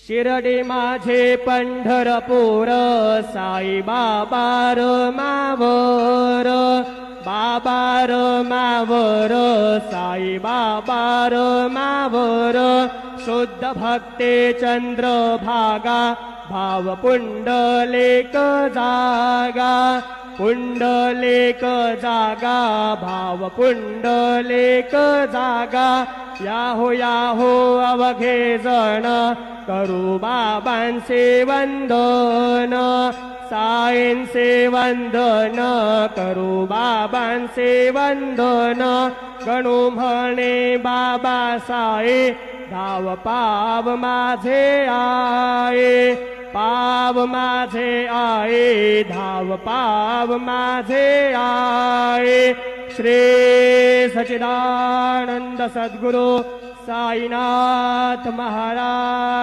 शिरडी माझे पंढरपूर साई बाबा मावर बाबा मावर साई बाबा मावर शुद्ध भक्ते चंद्रभागा भाव पुंडलिक जागा पुंडलिक जागा भाव पुंडलिक जागा याहो अवघे जण करू बाबांचे वंदन साईंचे वंदन करू बाबांचे वंदन गणू म्हणे बाबा साई धाव पाव माझे आये पाव माझे आये धाव पाव माझे आये श्री सच्चिदानंद सद्गुरु साईनाथ महाराज।